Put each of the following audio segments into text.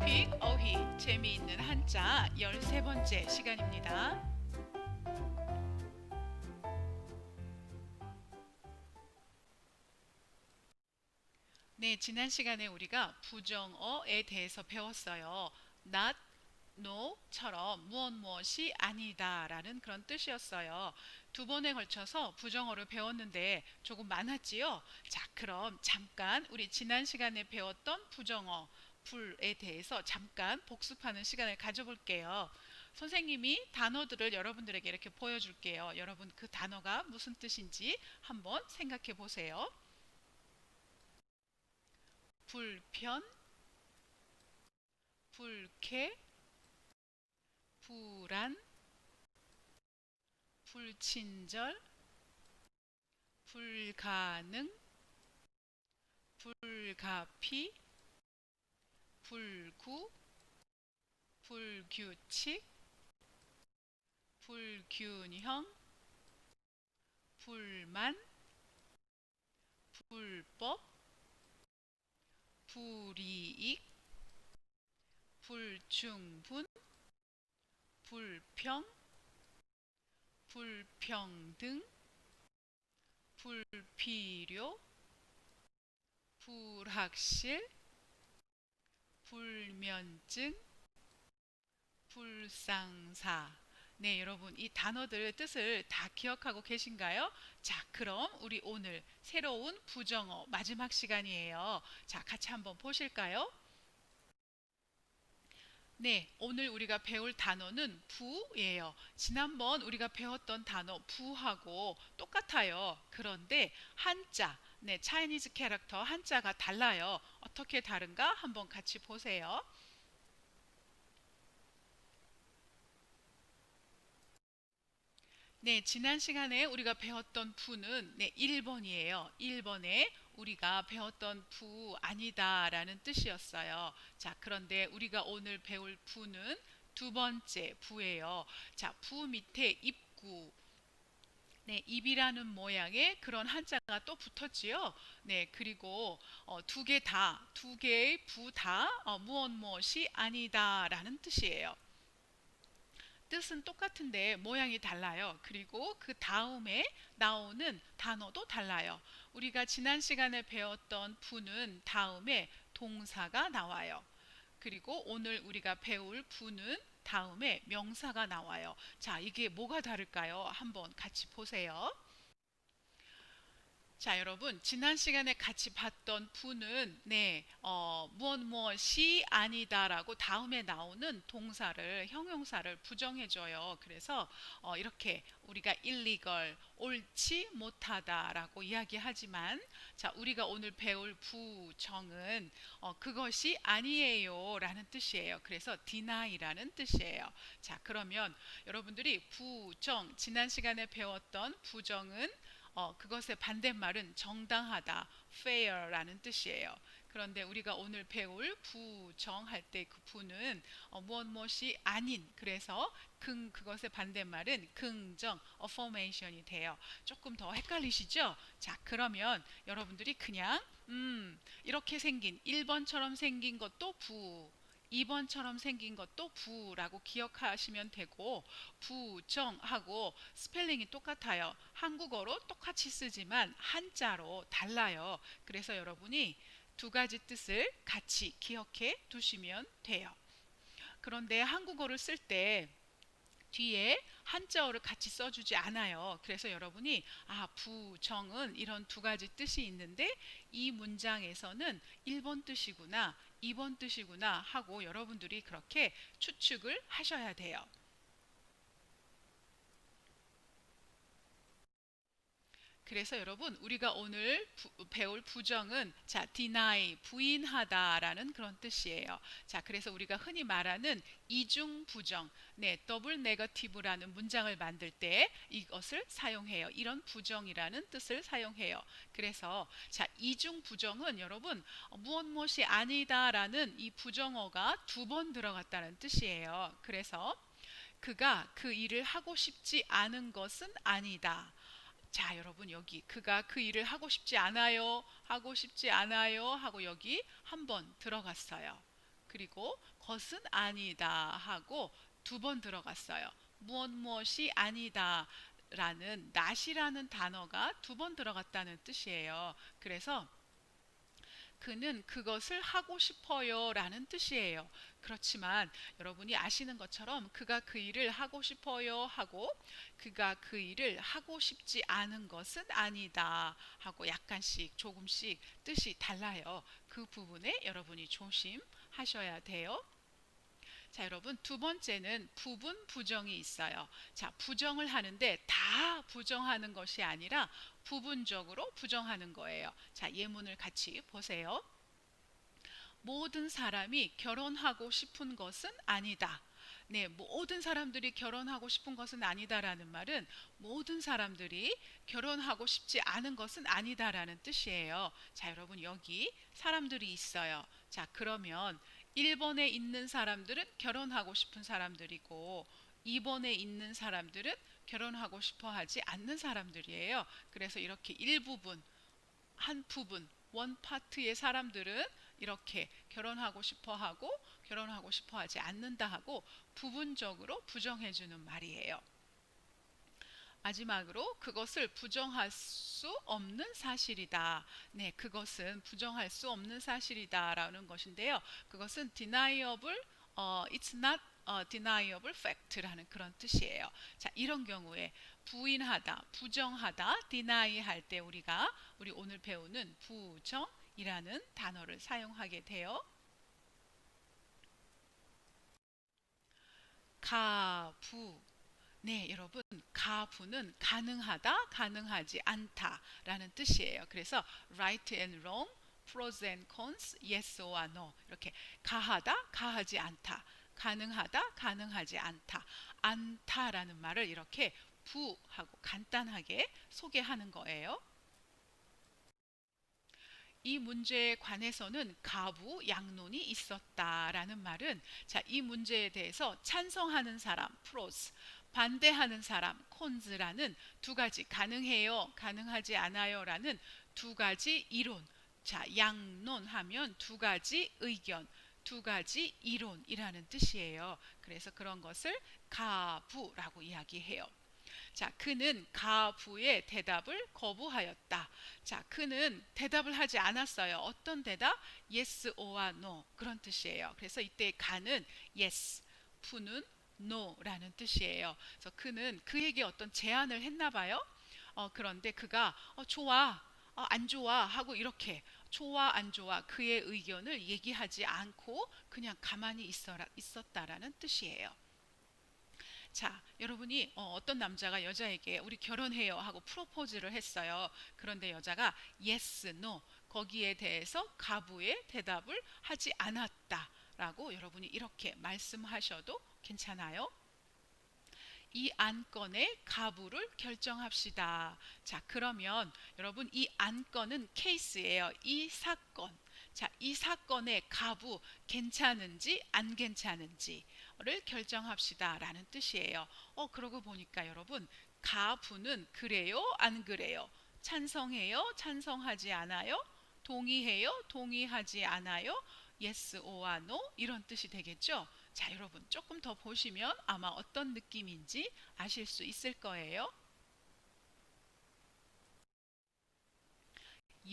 토픽 어휘 재미있는 한자 13번째 시간입니다. 네, 지난 시간에 우리가 부정어에 대해서 배웠어요. not, no처럼 무엇 무엇이 아니다라는 그런 뜻이었어요. 두 번에 걸쳐서 부정어를 배웠는데 조금 많았지요? 자, 그럼 잠깐 우리 지난 시간에 배웠던 부정어, 불에 대해서 잠깐 복습하는 시간을 가져볼게요. 선생님이 단어들을 여러분들에게 이렇게 보여줄게요. 여러분 그 단어가 무슨 뜻인지 한번 생각해 보세요. 불편, 불쾌, 불안, 불친절, 불가능, 불가피, 불구, 불규칙, 불균형, 불만, 불법, 불이익, 불충분, 불평, 불평등, 불필요, 불확실, 불면증, 불상사. 네, 여러분 이 단어들 뜻을 다 기억하고 계신가요? 자, 그럼 우리 오늘 새로운 부정어 마지막 시간이에요. 자, 같이 한번 보실까요? 네, 오늘 우리가 배울 단어는 부예요. 지난번 우리가 배웠던 단어 부하고 똑같아요. 그런데 한자, 네, 차이니즈 캐릭터 한자가 달라요. 어떻게 다른가 한번 같이 보세요. 네, 지난 시간에 우리가 배웠던 부는 네, 1번이에요. 1번에 우리가 배웠던 부 아니다라는 뜻이었어요. 자, 그런데 우리가 오늘 배울 부는 두 번째 부예요. 자, 부 밑에 입구. 네, 입이라는 모양의 그런 한자가 또 붙었지요. 네, 그리고 두 개 다, 두 개의 부 다 무엇 무엇이 아니다라는 뜻이에요. 뜻은 똑같은데 모양이 달라요. 그리고 그 다음에 나오는 단어도 달라요. 우리가 지난 시간에 배웠던 부는 다음에 동사가 나와요. 그리고 오늘 우리가 배울 부는 다음에 명사가 나와요. 자, 이게 뭐가 다를까요? 한번 같이 보세요. 자, 여러분, 지난 시간에 같이 봤던 부는, 네, 무엇 무엇이 아니다라고 다음에 나오는 동사를, 형용사를 부정해줘요. 그래서, 이렇게 우리가 illegal, 옳지 못하다라고 이야기하지만, 자, 우리가 오늘 배울 부정은, 그것이 아니에요 라는 뜻이에요. 그래서 deny라는 뜻이에요. 자, 그러면 여러분들이 부정, 지난 시간에 배웠던 부정은 그것의 반대말은 정당하다, fair라는 뜻이에요. 그런데 우리가 오늘 배울 부정할 때 그 부는 무엇 무엇이 아닌, 그래서 그것의 반대말은 긍정, affirmation이 돼요. 조금 더 헷갈리시죠? 자, 그러면 여러분들이 그냥 이렇게 생긴 1번처럼 생긴 것도 부, 2번처럼 생긴 것도 부라고 기억하시면 되고, 부정하고 스펠링이 똑같아요. 한국어로 똑같이 쓰지만 한자로 달라요. 그래서 여러분이 두 가지 뜻을 같이 기억해 두시면 돼요. 그런데 한국어를 쓸 때 뒤에 한자어를 같이 써주지 않아요. 그래서 여러분이 부정은 이런 두 가지 뜻이 있는데 이 문장에서는 1번 뜻이구나, 2번 뜻이구나 하고 여러분들이 그렇게 추측을 하셔야 돼요. 그래서 여러분 우리가 오늘 배울 부정은 자 deny 부인하다라는 그런 뜻이에요. 자 그래서 우리가 흔히 말하는 이중 부정, 네 더블 네거티브라는 문장을 만들 때 이것을 사용해요. 이런 부정이라는 뜻을 사용해요. 그래서 자 이중 부정은 여러분 무엇 무엇이 아니다라는 이 부정어가 두 번 들어갔다는 뜻이에요. 그래서 그가 그 일을 하고 싶지 않은 것은 아니다. 자, 여러분 여기 그가 그 일을 하고 싶지 않아요. 하고 싶지 않아요. 하고 여기 한번 들어갔어요. 그리고 것은 아니다 하고 두 번 들어갔어요. 무엇이 아니다 라는 not이라는 단어가 두 번 들어갔다는 뜻이에요. 그래서 그는 그것을 하고 싶어요 라는 뜻이에요. 그렇지만 여러분이 아시는 것처럼 그가 그 일을 하고 싶어요 하고 그가 그 일을 하고 싶지 않은 것은 아니다 하고 약간씩 조금씩 뜻이 달라요. 그 부분에 여러분이 조심하셔야 돼요. 자, 여러분 두 번째는 부분 부정이 있어요. 자, 부정을 하는데 다 부정하는 것이 아니라 부분적으로 부정하는 거예요. 자, 예문을 같이 보세요. 모든 사람이 결혼하고 싶은 것은 아니다. 네, 모든 사람들이 결혼하고 싶은 것은 아니다라는 말은 모든 사람들이 결혼하고 싶지 않은 것은 아니다라는 뜻이에요. 자, 여러분 여기 사람들이 있어요. 자, 그러면 1번에 있는 사람들은 결혼하고 싶은 사람들이고 2번에 있는 사람들은 결혼하고 싶어 하지 않는 사람들이에요. 그래서 이렇게 일부분, 한 부분, 원 파트의 사람들은 이렇게 결혼하고 싶어 하고 결혼하고 싶어 하지 않는다 하고 부분적으로 부정해 주는 말이에요. 마지막으로 그것을 부정할 수 없는 사실이다. 네, 그것은 부정할 수 없는 사실이다라는 것인데요. 그것은 deniable, it's not a deniable fact라는 그런 뜻이에요. 자, 이런 경우에 부인하다, 부정하다, deny 할 때 우리 오늘 배우는 부정이라는 단어를 사용하게 돼요. 가부. 네, 여러분, 가부는 가능하다, 가능하지 않다라는 뜻이에요. 그래서 right and wrong, pros and cons, yes or no 이렇게 가하다, 가하지 않다, 가능하다, 가능하지 않다, 않다라는 말을 이렇게 부하고 간단하게 소개하는 거예요. 이 문제에 관해서는 가부 양론이 있었다라는 말은 자, 이 문제에 대해서 찬성하는 사람 프로스, 반대하는 사람 콘즈라는 두 가지 가능해요, 가능하지 않아요라는 두 가지 이론. 자, 양론하면 두 가지 의견, 두 가지 이론이라는 뜻이에요. 그래서 그런 것을 가부라고 이야기해요. 자, 그는 가부의 대답을 거부하였다. 자, 그는 대답을 하지 않았어요. 어떤 대답? yes or no 그런 뜻이에요. 그래서 이때 가는 yes, 부는 no라는 뜻이에요. 그래서 그는 그에게 어떤 제안을 했나 봐요. 그런데 그가 좋아, 안 좋아 하고 이렇게 좋아 안 좋아 그의 의견을 얘기하지 않고 그냥 가만히 있었다라는 뜻이에요. 자, 여러분이 어떤 남자가 여자에게 우리 결혼해요 하고 프로포즈를 했어요. 그런데 여자가 yes, no 거기에 대해서 가부의 대답을 하지 않았다라고 여러분이 이렇게 말씀하셔도 괜찮아요. 이 안건의 가부를 결정합시다. 자, 그러면 여러분 이 안건은 케이스예요. 이 사건. 자, 이 사건의 가부 괜찮은지 안 괜찮은지를 결정합시다라는 뜻이에요. 그러고 보니까 여러분 가부는 그래요, 안 그래요? 찬성해요, 찬성하지 않아요? 동의해요, 동의하지 않아요? yes or no 이런 뜻이 되겠죠? 자, 여러분 조금 더 보시면 아마 어떤 느낌인지 아실 수 있을 거예요.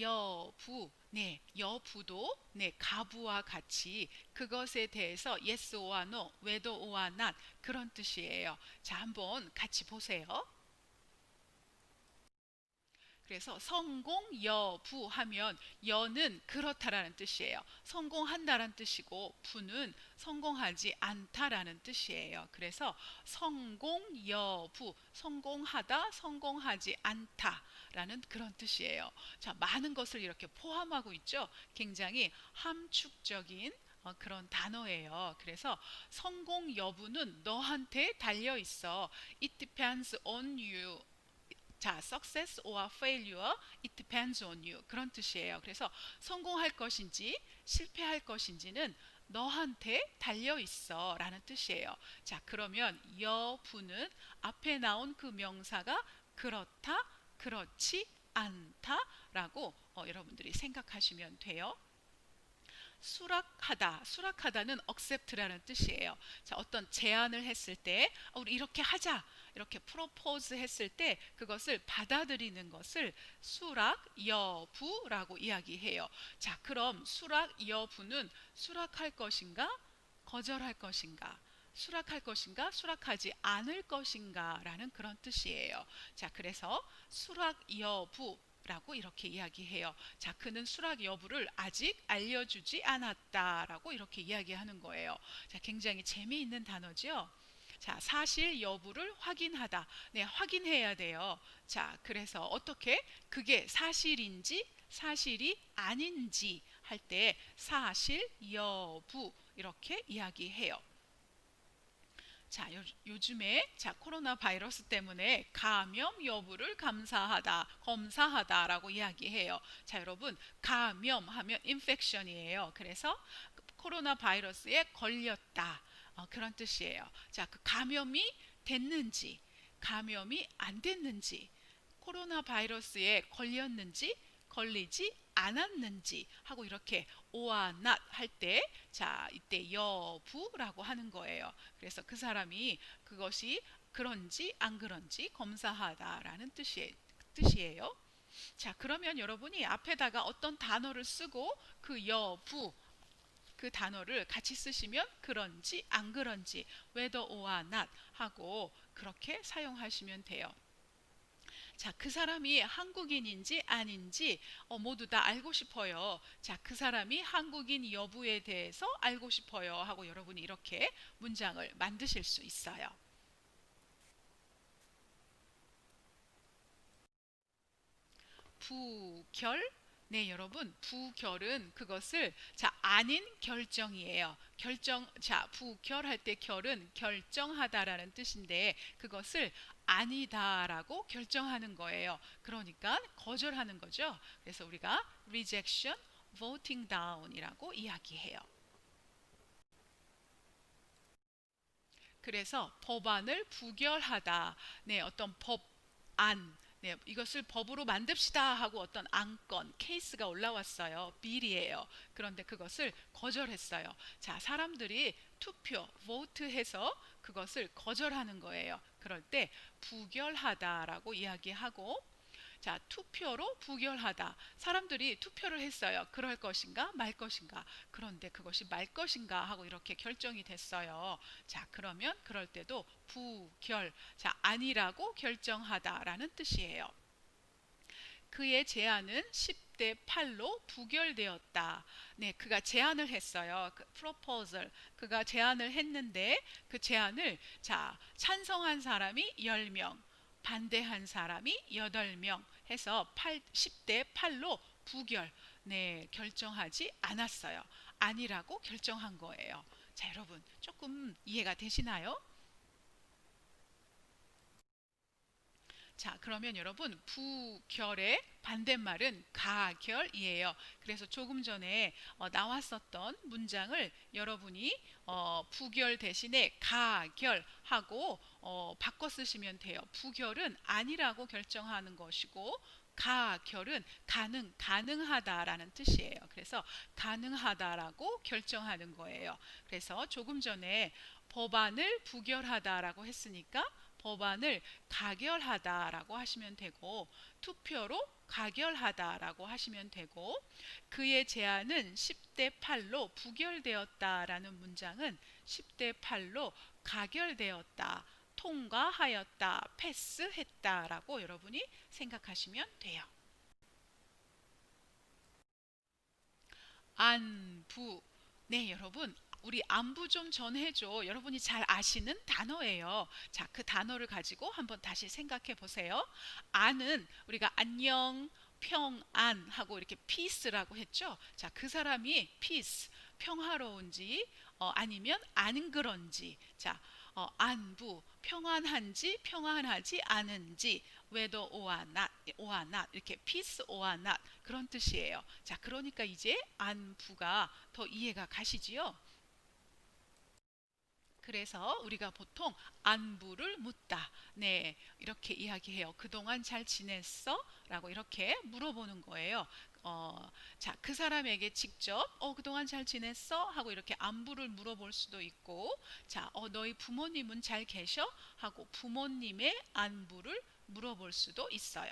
여부, 네, 여부도 네, 가부와 같이 그것에 대해서 yes or no, whether or not 그런 뜻이에요. 자, 한번 같이 보세요. 그래서 성공 여부 하면 여는 그렇다라는 뜻이에요. 성공한다라는 뜻이고 부는 성공하지 않다라는 뜻이에요. 그래서 성공 여부, 성공하다, 성공하지 않다라는 그런 뜻이에요. 자, 많은 것을 이렇게 포함하고 있죠. 굉장히 함축적인 그런 단어예요. 그래서 성공 여부는 너한테 달려 있어. It depends on you. 자, success or failure, it depends on you. 그런 뜻이에요. 그래서 성공할 것인지 실패할 것인지는 너한테 달려 있어 라는 뜻이에요. 자, 그러면 여부는 앞에 나온 그 명사가 그렇다, 그렇지 않다 라고 여러분들이 생각하시면 돼요. 수락하다. 수락하다는 accept라는 뜻이에요. 자, 어떤 제안을 했을 때 우리 이렇게 하자. 이렇게 프로포즈 했을 때 그것을 받아들이는 것을 수락 여부라고 이야기해요. 자, 그럼 수락 여부는 수락할 것인가? 거절할 것인가? 수락할 것인가? 수락하지 않을 것인가? 라는 그런 뜻이에요. 자, 그래서 수락 여부 라고 이렇게 이야기해요. 자, 그는 수락 여부를 아직 알려주지 않았다라고 이렇게 이야기하는 거예요. 자, 굉장히 재미있는 단어죠. 자, 사실 여부를 확인하다. 네, 확인해야 돼요. 자, 그래서 어떻게 그게 사실인지 사실이 아닌지 할 때 사실 여부 이렇게 이야기해요. 자, 요즘에 자, 코로나 바이러스 때문에 감염 여부를 검사하다라고 이야기해요. 자, 여러분, 감염하면 인펙션이에요. 그래서 코로나 바이러스에 걸렸다. 그런 뜻이에요. 자, 그 감염이 됐는지, 감염이 안 됐는지, 코로나 바이러스에 걸렸는지, 걸리지 않았는지 하고 이렇게 오와 not 할 때, 자, 이때 여부라고 하는 거예요. 그래서 그 사람이 그것이 그런지 안 그런지 검사하다라는 뜻이에요. 자, 그러면 여러분이 앞에다가 어떤 단어를 쓰고 그 여부 그 단어를 같이 쓰시면 그런지 안 그런지 whether or not 하고 그렇게 사용하시면 돼요. 자, 그 사람이 한국인인지 아닌지 모두 다 알고 싶어요. 자, 그 사람이 한국인 여부에 대해서 알고 싶어요 하고 여러분이 이렇게 문장을 만드실 수 있어요. 부결. 네, 여러분, 부결은 그것을 자, 아닌 결정이에요. 자, 부결할 때 결은 결정하다라는 뜻인데 그것을 아니다라고 결정하는 거예요. 그러니까 거절하는 거죠. 그래서 우리가 rejection, voting down이라고 이야기해요. 그래서 법안을 부결하다. 네, 어떤 법안. 네, 이것을 법으로 만듭시다 하고 어떤 안건, 케이스가 올라왔어요. 비리예요. 그런데 그것을 거절했어요. 자, 사람들이 투표, vote해서 그것을 거절하는 거예요. 그럴 때 부결하다라고 이야기하고 자, 투표로 부결하다. 사람들이 투표를 했어요. 그럴 것인가, 말 것인가. 그런데 그것이 말 것인가 하고 이렇게 결정이 됐어요. 자, 그러면 그럴 때도 부결. 자, 아니라고 결정하다라는 뜻이에요. 그의 제안은 10대 8로 부결되었다. 네, 그가 제안을 했어요. 그 proposal. 그가 제안을 했는데 그 제안을 자, 찬성한 사람이 10명, 반대한 사람이 8명 해서 10대 8로 부결. 네, 결정하지 않았어요. 아니라고 결정한 거예요. 자, 여러분, 조금 이해가 되시나요? 자, 그러면 여러분, 부결의 반대말은 가결이에요. 그래서 조금 전에 나왔었던 문장을 여러분이 부결 대신에 가결하고 바꿔 쓰시면 돼요. 부결은 아니라고 결정하는 것이고 가결은 가능하다라는 뜻이에요. 그래서 가능하다라고 결정하는 거예요. 그래서 조금 전에 법안을 부결하다라고 했으니까 법안을 가결하다라고 하시면 되고 투표로 가결하다라고 하시면 되고 그의 제안은 10대 8로 부결되었다라는 문장은 10대 8로 가결되었다. 통과하였다, 패스했다라고 여러분이 생각하시면 돼요. 안부. 네, 여러분. 우리 안부 좀 전해줘. 여러분이 잘 아시는 단어예요. 자, 그 단어를 가지고 한번 다시 생각해 보세요. 안은 우리가 안녕, 평안 하고 이렇게 피스라고 했죠. 자, 그 사람이 피스, 평화로운지 아니면 안 그런지. 자, 안부, 평안한지 평안하지 않은지 whether or not 이렇게 peace or not 그런 뜻이에요. 자, 그러니까 이제 안부가 더 이해가 가시지요? 그래서 우리가 보통 안부를 묻다. 네, 이렇게 이야기해요. 그동안 잘 지냈어? 라고 이렇게 물어보는 거예요. 그 사람에게 직접 그동안 잘 지냈어? 하고 이렇게 안부를 물어볼 수도 있고, 너희 부모님은 잘 계셔? 하고 부모님의 안부를 물어볼 수도 있어요.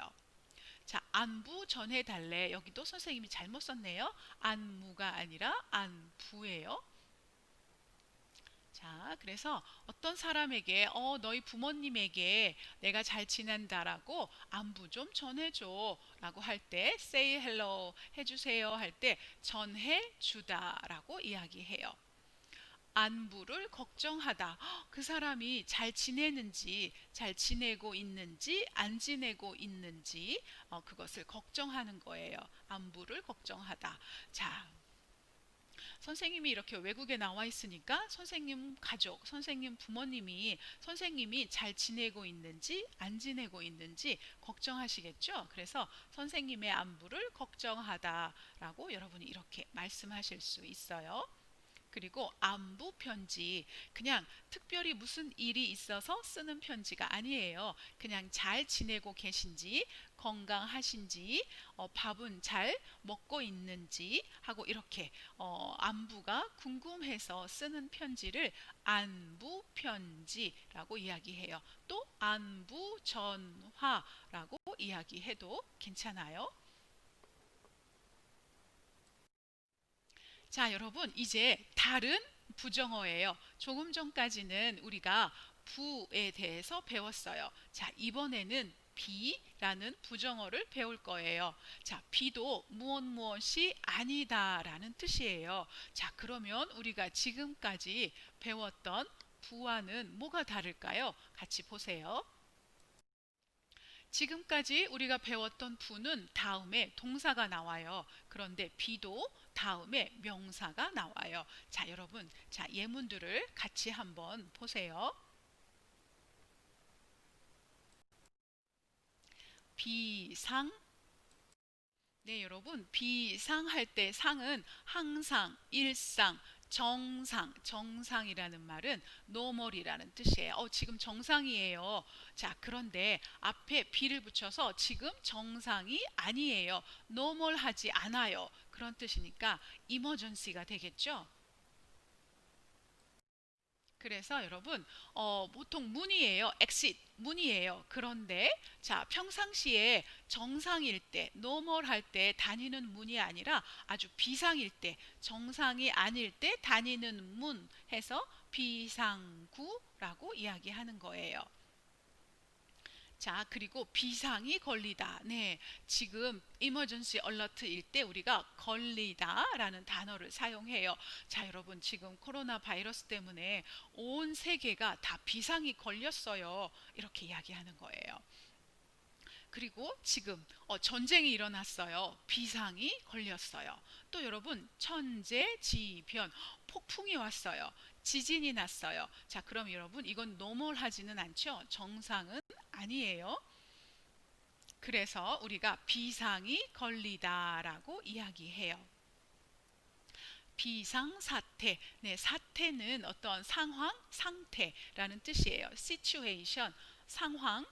안부 전해달래. 여기도 선생님이 잘못 썼네요. 안무가 아니라 안부예요. 그래서 어떤 사람에게 너희 부모님에게 내가 잘 지낸다라고 안부 좀 전해줘 라고 할 때 say hello 해주세요 할 때 전해주다라고 이야기해요. 안부를 걱정하다. 그 사람이 잘 지내는지, 잘 지내고 있는지, 안 지내고 있는지, 그것을 걱정하는 거예요. 안부를 걱정하다. 자, 선생님이 이렇게 외국에 나와 있으니까 선생님 가족, 선생님 부모님이 선생님이 잘 지내고 있는지 안 지내고 있는지 걱정하시겠죠? 그래서 선생님의 안부를 걱정하다라고 여러분이 이렇게 말씀하실 수 있어요. 그리고 안부 편지, 그냥 특별히 무슨 일이 있어서 쓰는 편지가 아니에요. 그냥 잘 지내고 계신지, 건강하신지, 밥은 잘 먹고 있는지 하고 이렇게 안부가 궁금해서 쓰는 편지를 안부 편지라고 이야기해요. 또 안부 전화라고 이야기해도 괜찮아요. 여러분, 이제 다른 부정어예요. 조금 전까지는 우리가 부에 대해서 배웠어요. 이번에는 비라는 부정어를 배울 거예요. 비도 무엇 무엇이 아니다라는 뜻이에요. 그러면 우리가 지금까지 배웠던 부와는 뭐가 다를까요? 같이 보세요. 지금까지 우리가 배웠던 부는 다음에 동사가 나와요. 그런데 비도 다음에 명사가 나와요. 여러분, 예문들을 같이 한번 보세요. 비상. 네, 여러분, 비상할 때 상은 항상, 일상, 정상, 정상이라는 말은 normal이라는 뜻이에요. 지금 정상이에요. 그런데 앞에 비를 붙여서 지금 정상이 아니에요. normal하지 않아요. 그런 뜻이니까 emergency가 되겠죠? 그래서 여러분 보통 문이에요. exit 문이에요. 그런데 평상시에 정상일 때, normal 할 때 다니는 문이 아니라 아주 비상일 때, 정상이 아닐 때 다니는 문 해서 비상구라고 이야기하는 거예요. 그리고 비상이 걸리다. 네, 지금 emergency alert일 때 우리가 걸리다라는 단어를 사용해요. 여러분, 지금 코로나 바이러스 때문에 온 세계가 다 비상이 걸렸어요. 이렇게 이야기하는 거예요. 그리고 지금 전쟁이 일어났어요. 비상이 걸렸어요. 또 여러분, 천재지변, 폭풍이 왔어요. 지진이 났어요. 그럼 여러분, 이건 노멀하지는 않죠? 정상은 아니에요. 그래서 우리가 비상이 걸리다라고 이야기해요. 비상사태. 네, 사태는 어떤 상황, 상태라는 뜻이에요. situation, 상황,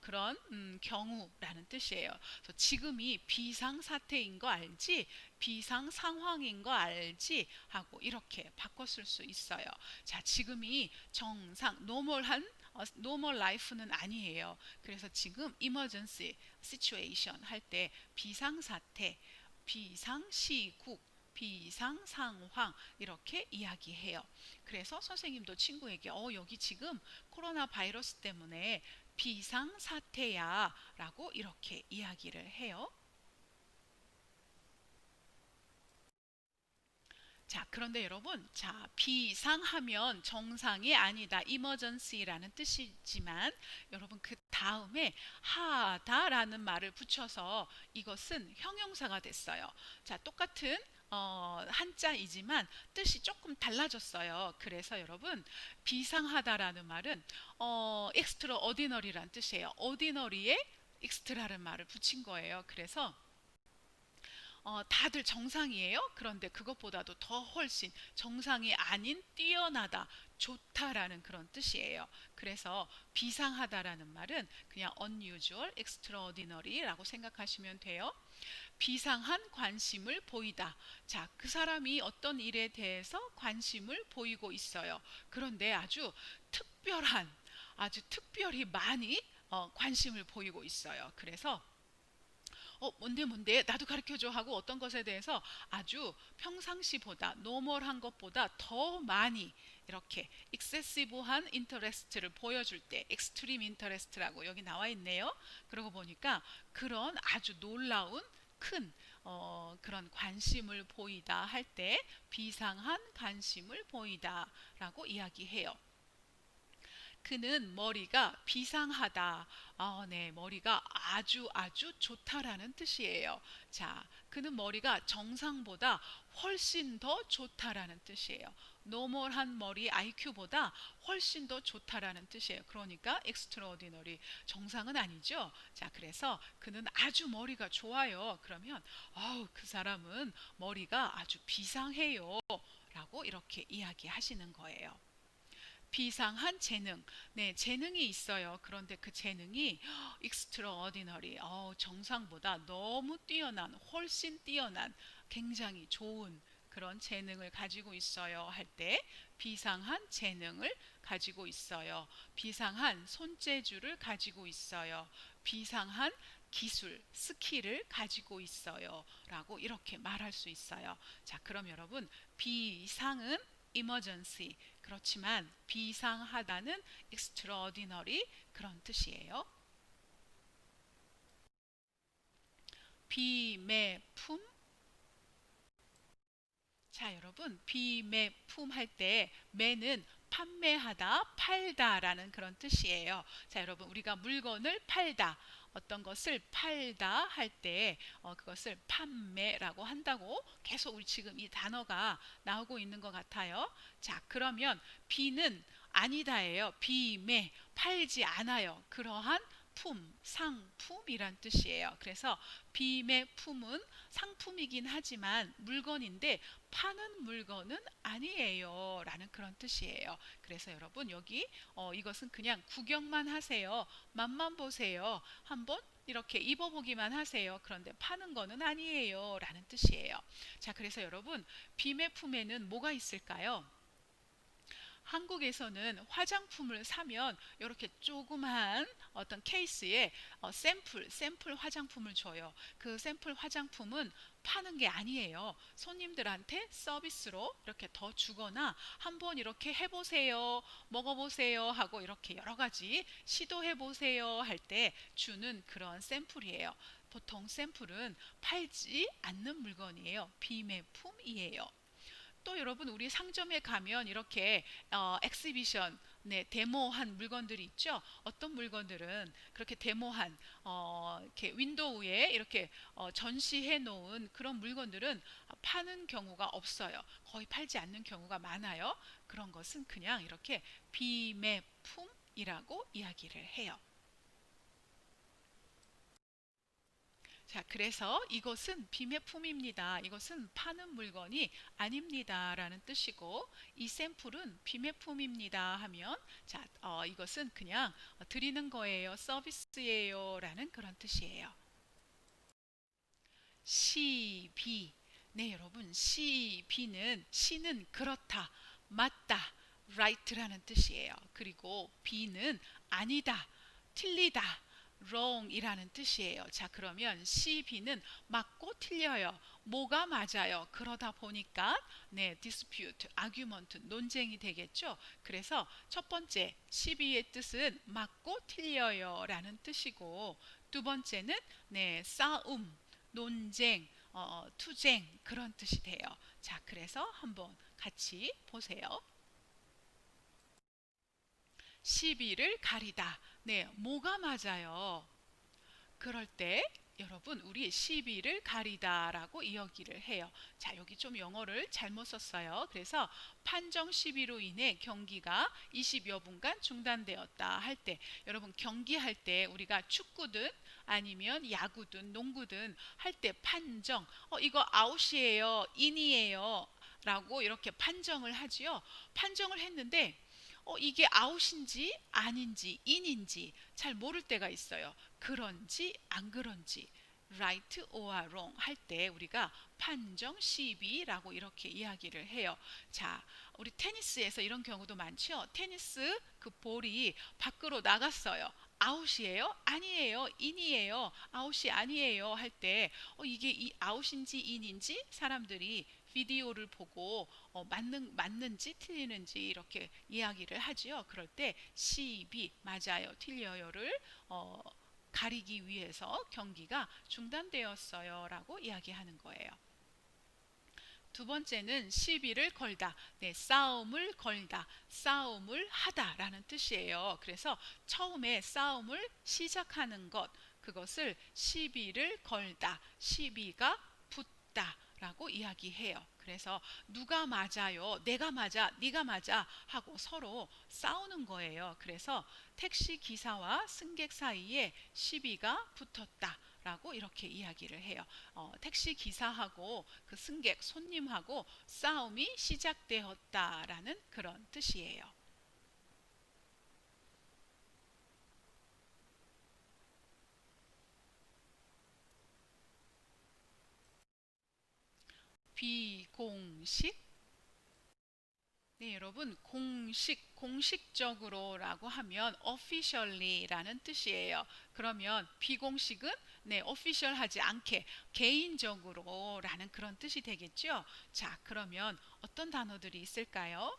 그런 경우라는 뜻이에요. 그래서 지금이 비상사태인 거 알지? 비상 상황인 거 알지? 하고 이렇게 바꿔 쓸 수 있어요. 지금이 정상, 노멀한 노멀 라이프는 아니에요. 그래서 지금 emergency situation 할 때 비상사태, 비상시국, 비상상황 이렇게 이야기해요. 그래서 선생님도 친구에게 여기 지금 코로나 바이러스 때문에 비상사태야 라고 이렇게 이야기를 해요. 그런데 여러분, 비상하면 정상이 아니다, emergency라는 뜻이지만, 여러분, 그 다음에 하다라는 말을 붙여서 이것은 형용사가 됐어요. 똑같은 한자이지만 뜻이 조금 달라졌어요. 그래서 여러분, 비상하다라는 말은 extraordinary란 뜻이에요. ordinary에 extra라는 말을 붙인 거예요. 그래서 다들 정상이에요. 그런데 그것보다도 더 훨씬 정상이 아닌 뛰어나다, 좋다라는 그런 뜻이에요. 그래서 비상하다라는 말은 그냥 unusual, extraordinary라고 생각하시면 돼요. 비상한 관심을 보이다. 자, 그 사람이 어떤 일에 대해서 관심을 보이고 있어요. 그런데 아주 특별히 많이 관심을 보이고 있어요. 그래서 뭔데 나도 가르쳐줘 하고 어떤 것에 대해서 아주 평상시보다 노멀한 것보다 더 많이 이렇게 excessive한 인터레스트를 보여줄 때 extreme interest라고 여기 나와 있네요. 그러고 보니까 그런 아주 놀라운 큰 그런 관심을 보이다 할 때 비상한 관심을 보이다라고 이야기해요. 그는 머리가 비상하다. 네, 머리가 아주 좋다라는 뜻이에요. 자, 그는 머리가 정상보다 훨씬 더 좋다라는 뜻이에요. 노멀한 머리 IQ보다 훨씬 더 좋다라는 뜻이에요. 그러니까 extraordinary, 정상은 아니죠. 자, 그래서 그는 아주 머리가 좋아요. 그러면 그 사람은 머리가 아주 비상해요. 라고 이렇게 이야기하시는 거예요. 비상한 재능. 네, 재능이 있어요. 그런데 그 재능이 extraordinary, 정상보다 너무 뛰어난, 훨씬 뛰어난, 굉장히 좋은 그런 재능을 가지고 있어요. 할 때 비상한 재능을 가지고 있어요. 비상한 손재주를 가지고 있어요. 비상한 기술, 스킬을 가지고 있어요. 라고 이렇게 말할 수 있어요. 자, 그럼 여러분, 비상은 emergency, 그렇지만 비상하다는 extraordinary, 그런 뜻이에요. 비매품. 자, 여러분, 비매품 할 때 매는 판매하다, 팔다라는 그런 뜻이에요. 자, 여러분, 우리가 물건을 팔다, 어떤 것을 팔다 할 때 그것을 판매라고 한다고 계속 우리 지금 이 단어가 나오고 있는 것 같아요. 자, 그러면 비는 아니다예요. 비매, 팔지 않아요. 그러한 상품이란 뜻이에요. 그래서 비매품은 상품이긴 하지만 물건인데 파는 물건은 아니에요 라는 그런 뜻이에요. 그래서 여러분, 여기 이것은 그냥 구경만 하세요. 맛만 보세요. 한번 이렇게 입어보기만 하세요. 그런데 파는 거는 아니에요 라는 뜻이에요. 자, 그래서 여러분, 비매품에는 뭐가 있을까요? 한국에서는 화장품을 사면 이렇게 조그만 어떤 케이스에 샘플 화장품을 줘요. 그 샘플 화장품은 파는 게 아니에요. 손님들한테 서비스로 이렇게 더 주거나 한번 이렇게 해보세요, 먹어보세요 하고 이렇게 여러 가지 시도해보세요 할 때 주는 그런 샘플이에요. 보통 샘플은 팔지 않는 물건이에요. 비매품이에요. 또 여러분, 우리 상점에 가면 이렇게 엑시비션, 네, 데모한 물건들이 있죠. 어떤 물건들은 그렇게 데모한 이렇게 윈도우에 이렇게 전시해 놓은 그런 물건들은 파는 경우가 없어요. 거의 팔지 않는 경우가 많아요. 그런 것은 그냥 이렇게 비매품이라고 이야기를 해요. 자, 그래서 이것은 비매품입니다. 이것은 파는 물건이 아닙니다. 라는 뜻이고, 이 샘플은 비매품입니다. 하면, 자, 이것은 그냥 드리는 거예요. 서비스예요. 라는 그런 뜻이에요. 시비. 네, 여러분, 시는 그렇다, 맞다, right라는 뜻이에요. 그리고 비는 아니다, 틀리다, wrong이라는 뜻이에요. 자, 그러면 시비는 맞고 틀려요. 뭐가 맞아요? 그러다 보니까 네, dispute, argument, 논쟁이 되겠죠. 그래서 첫 번째 시비의 뜻은 맞고 틀려요라는 뜻이고, 두 번째는 네, 싸움, 논쟁, 투쟁, 그런 뜻이 돼요. 자, 그래서 한번 같이 보세요. 시비를 가리다. 네, 뭐가 맞아요? 그럴 때 여러분, 우리 시비를 가리다라고 이야기를 해요. 자, 여기 좀 영어를 잘못 썼어요. 그래서 판정 시비로 인해 경기가 20여 분간 중단되었다 할 때, 여러분, 경기할 때 우리가 축구든 아니면 야구든 농구든 할 때 판정, 이거 아웃이에요, 인이에요 라고 이렇게 판정을 하지요. 판정을 했는데 이게 아웃인지 아닌지 인인지 잘 모를 때가 있어요. 그런지 안 그런지. right or wrong 할 때 우리가 판정 시비라고 이렇게 이야기를 해요. 자, 우리 테니스에서 이런 경우도 많죠. 테니스 그 볼이 밖으로 나갔어요. 아웃이에요? 아니에요. 인이에요. 아웃이 아니에요. 할 때 이게 아웃인지 인인지 사람들이 비디오를 보고 맞는지 틀리는지 이렇게 이야기를 하지요. 그럴 때 시비 맞아요, 틀려요를 어, 가리기 위해서 경기가 중단되었어요라고 이야기하는 거예요. 두 번째는 시비를 걸다, 네, 싸움을 걸다, 싸움을 하다라는 뜻이에요. 그래서 처음에 싸움을 시작하는 것, 그것을 시비를 걸다, 시비가 붙다라고 이야기해요. 그래서 누가 맞아요, 내가 맞아, 네가 맞아 하고 서로 싸우는 거예요. 그래서 택시 기사와 승객 사이에 시비가 붙었다. 라고 이렇게 이야기를 해요. 택시 기사하고 그 승객, 손님하고 싸움이 시작되었다라는 그런 뜻이에요. 비공식. 네, 여러분, 공식적으로라고 하면 officially라는 뜻이에요. 그러면 비공식은 네, official하지 않게 개인적으로라는 그런 뜻이 되겠죠. 자, 그러면 어떤 단어들이 있을까요?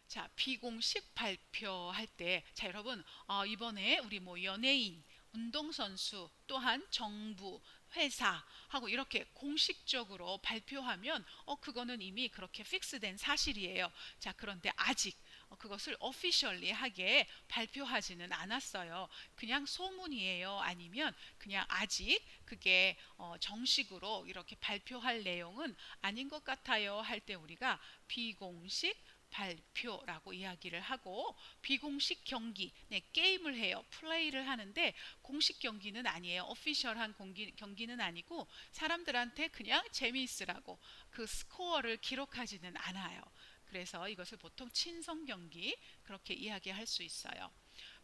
자, 비공식 발표할 때, 자, 여러분, 이번에 우리 뭐 연예인, 운동선수, 또한 정부, 회사 하고 이렇게 공식적으로 발표하면, 그거는 이미 그렇게 픽스된 사실이에요. 자, 그런데 아직 그것을 officially 하게 발표하지는 않았어요. 그냥 소문이에요. 아니면 그냥 아직 그게 정식으로 이렇게 발표할 내용은 아닌 것 같아요. 할 때 우리가 비공식 발표라고 이야기를 하고 비공식 경기, 네, 게임을 해요. 플레이를 하는데 공식 경기는 아니에요. 오피셜한 경기는 아니고 사람들한테 그냥 재미있으라고 그 스코어를 기록하지는 않아요. 그래서 이것을 보통 친선 경기 그렇게 이야기할 수 있어요.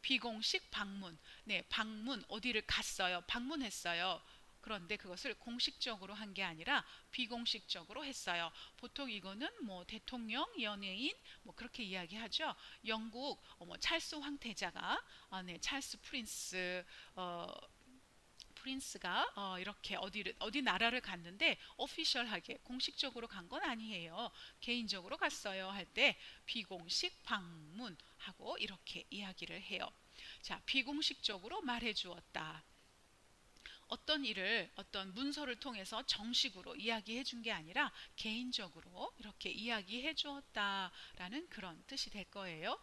비공식 방문, 네, 방문 어디를 갔어요. 방문했어요. 그런데 그것을 공식적으로 한 게 아니라 비공식적으로 했어요. 보통 이거는 뭐 대통령, 연예인 뭐 그렇게 이야기하죠. 영국 뭐 찰스 황태자가 네, 찰스 어, 프린스가 이렇게 어디 나라를 갔는데 오피셜하게 공식적으로 간 건 아니에요. 개인적으로 갔어요. 할 때 비공식 방문하고 이렇게 이야기를 해요. 자, 비공식적으로 말해 주었다. 어떤 일을 어떤 문서를 통해서 정식으로 이야기해 준 게 아니라 개인적으로 이렇게 이야기해 주었다라는 그런 뜻이 될 거예요.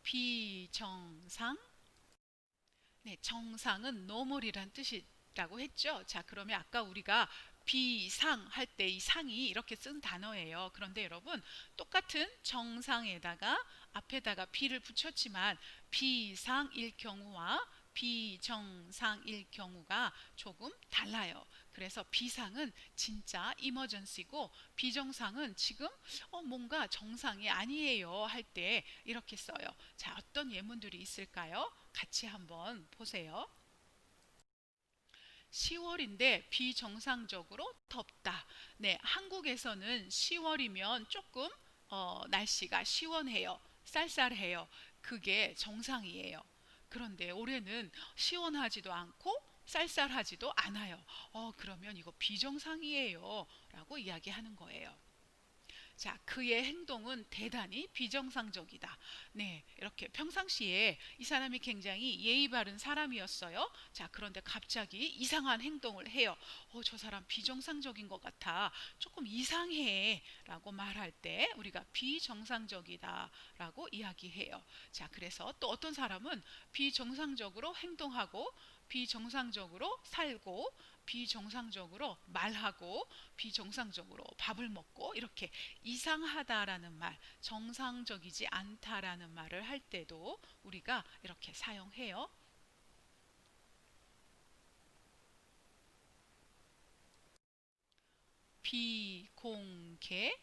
비정상. 네, 정상은 normal이란 뜻이라고 했죠. 자, 그러면 아까 우리가 비상 할 때 이 상이 이렇게 쓴 단어예요. 그런데 여러분, 똑같은 정상에다가 앞에다가 비를 붙였지만 비상일 경우와 비정상일 경우가 조금 달라요. 그래서 비상은 진짜 이머전시고 비정상은 지금 뭔가 정상이 아니에요 할 때 이렇게 써요. 자, 어떤 예문들이 있을까요? 같이 한번 보세요. 10월인데 비정상적으로 덥다. 네, 한국에서는 10월이면 조금 날씨가 시원해요. 쌀쌀해요. 그게 정상이에요. 그런데 올해는 시원하지도 않고 쌀쌀하지도 않아요. 그러면 이거 비정상이에요. 라고 이야기하는 거예요. 자, 그의 행동은 대단히 비정상적이다. 네, 이렇게 평상시에 이 사람이 굉장히 예의 바른 사람이었어요. 자, 그런데 갑자기 이상한 행동을 해요. 저 사람 비정상적인 것 같아. 조금 이상해. 라고 말할 때 우리가 비정상적이다. 라고 이야기해요. 자, 그래서 또 어떤 사람은 비정상적으로 행동하고 비정상적으로 살고 비정상적으로 말하고 비정상적으로 밥을 먹고 이렇게 이상하다라는 말, 정상적이지 않다라는 말을 할 때도 우리가 이렇게 사용해요. 비공개.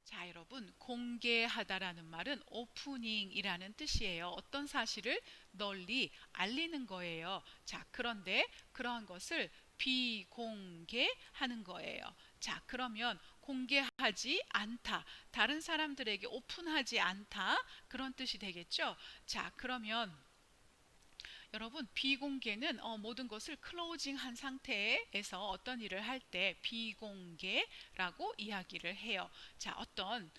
자, 여러분, 공개하다라는 말은 오프닝이라는 뜻이에요. 어떤 사실을 널리 알리는 거예요. 자, 그런데 그러한 것을 비공개하는 거예요. 자, 그러면 공개하지 않다. 다른 사람들에게 오픈하지 않다. 그런 뜻이 되겠죠? 자, 그러면 여러분, 비공개는 모든 것을 클로징한 상태에서 어떤 일을 할 때 비공개라고 이야기를 해요. 자, 어떤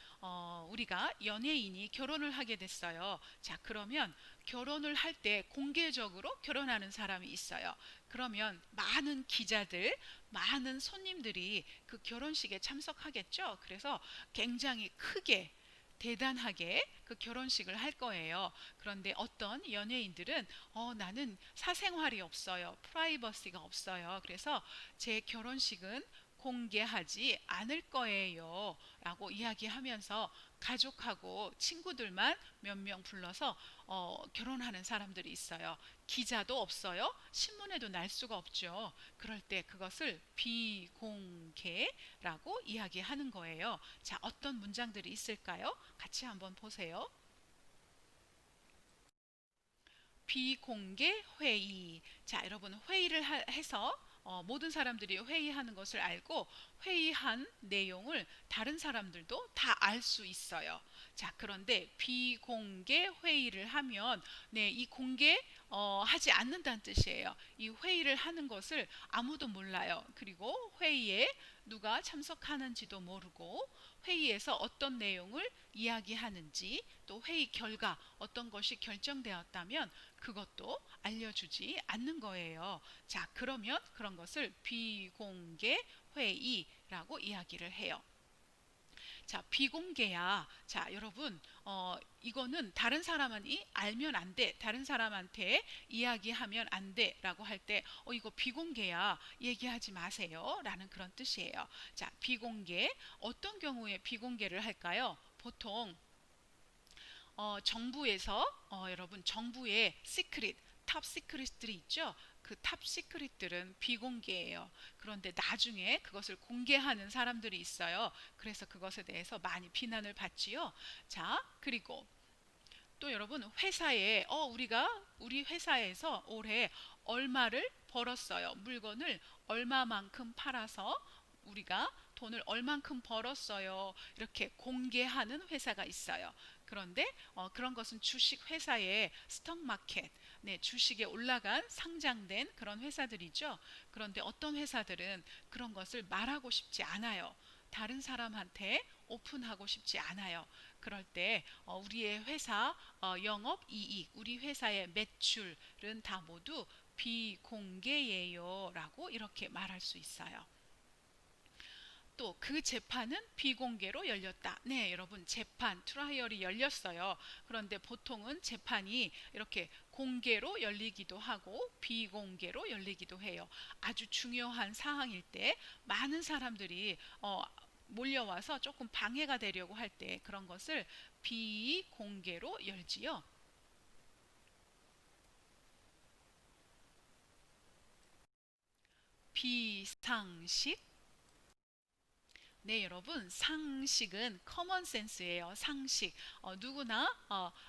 우리가 연예인이 결혼을 하게 됐어요. 자, 그러면 결혼을 할 때 공개적으로 결혼하는 사람이 있어요. 그러면 많은 기자들, 많은 손님들이 그 결혼식에 참석하겠죠. 그래서 굉장히 크게 대단하게 그 결혼식을 할 거예요. 그런데 어떤 연예인들은 나는 사생활이 없어요. 프라이버시가 없어요. 그래서 제 결혼식은 공개하지 않을 거예요. 라고 이야기하면서 가족하고 친구들만 몇 명 불러서 결혼하는 사람들이 있어요. 기자도 없어요. 신문에도 날 수가 없죠. 그럴 때 그것을 비공개라고 이야기하는 거예요. 자, 어떤 문장들이 있을까요? 같이 한번 보세요. 비공개 회의. 자, 여러분 회의를 해서 모든 사람들이 회의하는 것을 알고 회의한 내용을 다른 사람들도 다 알 수 있어요. 자, 그런데 비공개 회의를 하면 이 공개 하지 않는다는 뜻이에요. 이 회의를 하는 것을 아무도 몰라요. 그리고 회의에 누가 참석하는지도 모르고 회의에서 어떤 내용을 이야기하는지 또 회의 결과 어떤 것이 결정되었다면 그것도 알려주지 않는 거예요. 자, 그러면 그런 것을 비공개 회의라고 이야기를 해요. 자, 비공개야. 자, 여러분, 이거는 다른 사람이 알면 안 돼. 다른 사람한테 이야기하면 안 돼. 라고 할 때, 이거 비공개야. 얘기하지 마세요. 라는 그런 뜻이에요. 자, 비공개. 어떤 경우에 비공개를 할까요? 보통 정부에서 여러분 정부의 시크릿 탑 시크릿들이 있죠. 그 탑 시크릿들은 비공개예요. 그런데 나중에 그것을 공개하는 사람들이 있어요. 그래서 그것에 대해서 많이 비난을 받지요. 자, 그리고 또 여러분 회사에 우리 회사에서 올해 얼마를 벌었어요. 물건을 얼마만큼 팔아서 우리가 돈을 얼만큼 벌었어요. 이렇게 공개하는 회사가 있어요. 그런데 그런 것은 주식 회사의 스톡 마켓, 주식에 올라간 상장된 그런 회사들이죠. 그런데 어떤 회사들은 그런 것을 말하고 싶지 않아요. 다른 사람한테 오픈하고 싶지 않아요. 그럴 때 우리의 회사 영업 이익, 우리 회사의 매출은 다 모두 비공개예요. 라고 이렇게 말할 수 있어요. 또 그 재판은 비공개로 열렸다. 네, 여러분 재판 트라이얼이 열렸어요. 그런데 보통은 재판이 이렇게 공개로 열리기도 하고 비공개로 열리기도 해요. 아주 중요한 사항일 때 많은 사람들이 몰려와서 조금 방해가 되려고 할 때 그런 것을 비공개로 열지요. 비상식. 네, 여러분, 상식은 커먼 센스예요. 상식. 누구나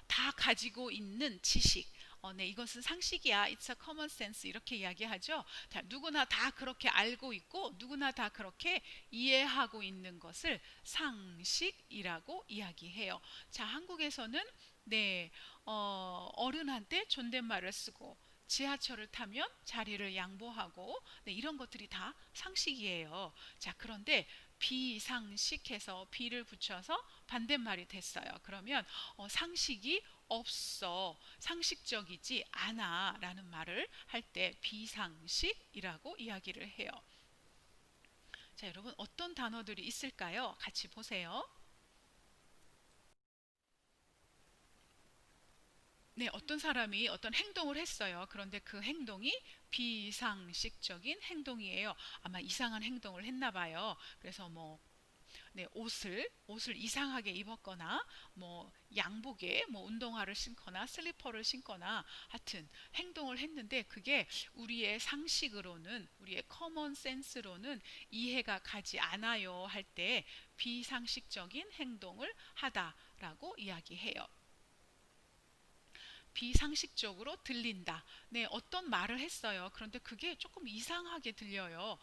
다 가지고 있는 지식. 네, 이것은 상식이야. It's a common sense. 이렇게 이야기하죠. 자, 누구나 다 그렇게 알고 있고, 누구나 다 그렇게 이해하고 있는 것을 상식이라고 이야기해요. 자, 한국에서는 네, 어른한테 존댓말을 쓰고, 지하철을 타면 자리를 양보하고, 네, 이런 것들이 다 상식이에요. 자, 그런데 비상식해서 비를 붙여서 반대말이 됐어요. 그러면 상식이 없어, 상식적이지 않아 라는 말을 할 때 비상식이라고 이야기를 해요. 자, 여러분 어떤 단어들이 있을까요? 같이 보세요. 네, 어떤 사람이 어떤 행동을 했어요. 그런데 그 행동이 비상식적인 행동이에요. 아마 이상한 행동을 했나 봐요. 그래서 뭐 네, 옷을 이상하게 입었거나 뭐 양복에 뭐 운동화를 신거나 슬리퍼를 신거나 하여튼 행동을 했는데 그게 우리의 상식으로는 우리의 커먼 센스로는 이해가 가지 않아요 할 때 비상식적인 행동을 하다라고 이야기해요. 비상식적으로 들린다. 네, 어떤 말을 했어요. 그런데 그게 조금 이상하게 들려요.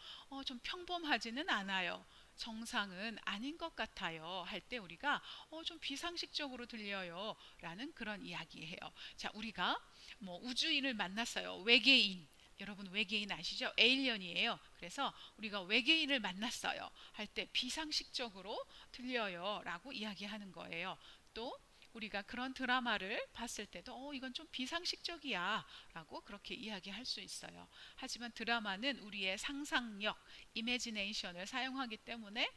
좀 평범하지는 않아요. 정상은 아닌 것 같아요. 할 때 우리가 좀 비상식적으로 들려요. 라는 그런 이야기예요. 자, 우리가 뭐 우주인을 만났어요. 외계인. 여러분 외계인 아시죠? 에일리언이에요. 그래서 우리가 외계인을 만났어요. 할 때 비상식적으로 들려요. 라고 이야기하는 거예요. 또 우리가 그런 드라마를 봤을 때도 이건 좀 비상식적이야 라고 그렇게 이야기할 수 있어요. 하지만 드라마는 우리의 상상력, 이미지네이션을 사용하기 때문에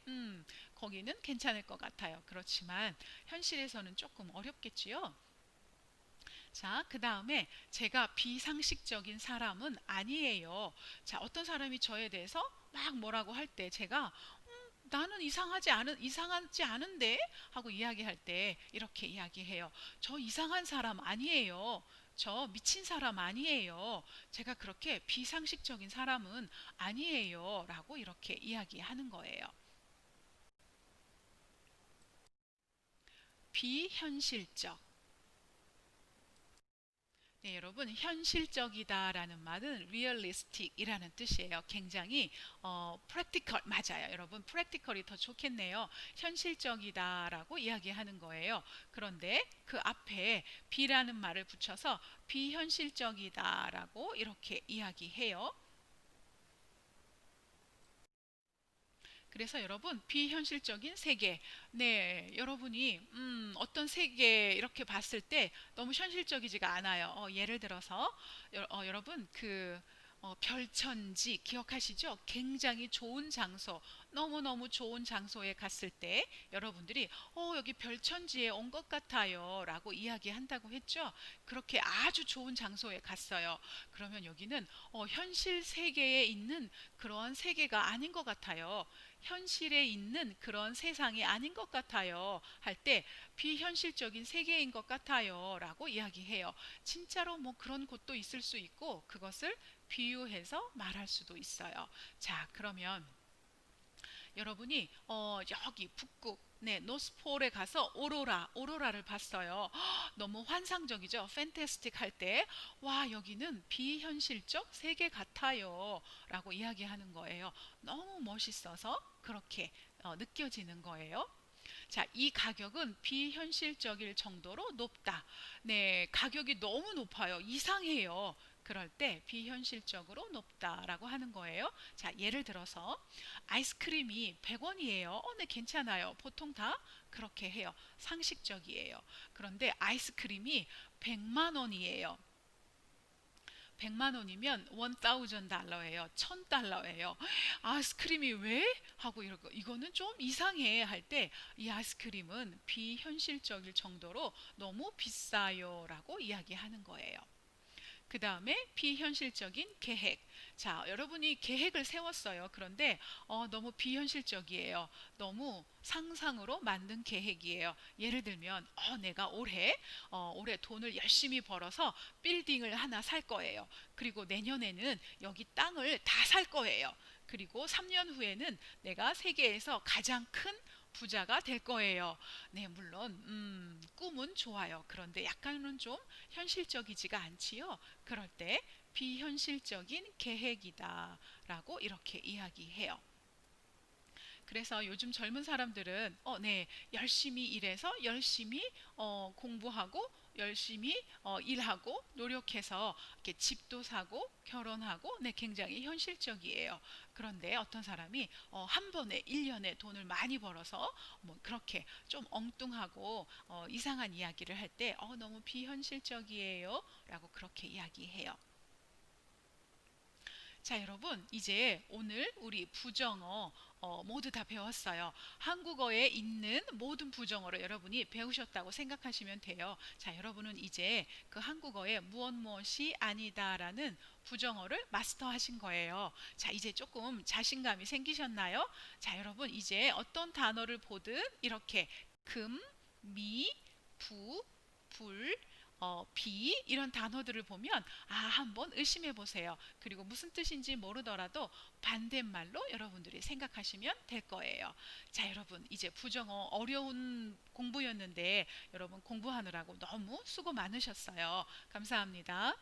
거기는 괜찮을 것 같아요. 그렇지만 현실에서는 조금 어렵겠지요. 자, 그 다음에 제가 비상식적인 사람은 아니에요. 자, 어떤 사람이 저에 대해서 막 뭐라고 할 때 제가 나는 이상하지 않은데 하고 이야기할 때 이렇게 이야기해요. 저 이상한 사람 아니에요. 저 미친 사람 아니에요. 제가 그렇게 비상식적인 사람은 아니에요. 라고 이렇게 이야기하는 거예요. 비현실적. 네, 여러분, 현실적이다라는 말은 realistic이라는 뜻이에요. 굉장히 practical 맞아요. 여러분, practical이 더 좋겠네요. 현실적이다라고 이야기하는 거예요. 그런데 그 앞에 비라는 말을 붙여서 비현실적이다라고 이렇게 이야기해요. 그래서 여러분 비현실적인 세계 네 여러분이 어떤 세계 이렇게 봤을 때 너무 현실적이지가 않아요. 예를 들어서 여러분 그 별천지 기억하시죠? 굉장히 좋은 장소 너무너무 좋은 장소에 갔을 때 여러분들이 여기 별천지에 온 것 같아요 라고 이야기한다고 했죠. 그렇게 아주 좋은 장소에 갔어요. 그러면 여기는 현실 세계에 있는 그러한 세계가 아닌 것 같아요. 현실에 있는 그런 세상이 아닌 것 같아요. 할 때 비현실적인 세계인 것 같아요. 라고 이야기해요. 진짜로 뭐 그런 곳도 있을 수 있고 그것을 비유해서 말할 수도 있어요. 자, 그러면 여러분이 여기 북극 네, 노스폴에 가서 오로라를 봤어요. 너무 환상적이죠. 팬테스틱 할 때, 와, 여기는 비현실적 세계 같아요. 라고 이야기하는 거예요. 너무 멋있어서 그렇게 느껴지는 거예요. 자, 이 가격은 비현실적일 정도로 높다. 네, 가격이 너무 높아요. 이상해요. 그럴 때 비현실적으로 높다라고 하는 거예요. 자, 예를 들어서 아이스크림이 100원이에요. 네, 괜찮아요. 보통 다 그렇게 해요. 상식적이에요. 그런데 아이스크림이 100만 원이에요. 100만 원이면 1000달러예요. 1000달러예요. 아이스크림이 왜? 하고 이러고 이거는 좀 이상해 할 때 이 아이스크림은 비현실적일 정도로 너무 비싸요라고 이야기하는 거예요. 그 다음에 비현실적인 계획. 자, 여러분이 계획을 세웠어요. 그런데 너무 비현실적이에요. 너무 상상으로 만든 계획이에요. 예를 들면 내가 올해 돈을 열심히 벌어서 빌딩을 하나 살 거예요. 그리고 내년에는 여기 땅을 다 살 거예요. 그리고 3년 후에는 내가 세계에서 가장 큰 부자가 될 거예요. 네, 물론 꿈은 좋아요. 그런데 약간은 좀 현실적이지가 않지요. 그럴 때 비현실적인 계획이다라고 이렇게 이야기해요. 그래서 요즘 젊은 사람들은 네, 열심히 일해서 열심히 공부하고 열심히 일하고 노력해서 이렇게 집도 사고 결혼하고 네, 굉장히 현실적이에요. 그런데 어떤 사람이 한 번에 1년에 돈을 많이 벌어서 뭐 그렇게 좀 엉뚱하고 이상한 이야기를 할 때 너무 비현실적이에요 라고 그렇게 이야기해요. 자, 여러분, 이제 오늘 우리 부정어 모두 다 배웠어요. 한국어에 있는 모든 부정어를 여러분이 배우셨다고 생각하시면 돼요. 자, 여러분은 이제 그 한국어에 무엇 무엇이 아니다라는 부정어를 마스터하신 거예요. 자, 이제 조금 자신감이 생기셨나요? 자, 여러분, 이제 어떤 단어를 보든 이렇게 금, 미, 부, 불, 비 이런 단어들을 보면 한번 의심해 보세요. 그리고 무슨 뜻인지 모르더라도 반대말로 여러분들이 생각하시면 될 거예요. 자, 여러분 이제 부정어 어려운 공부였는데 여러분 공부하느라고 너무 수고 많으셨어요. 감사합니다.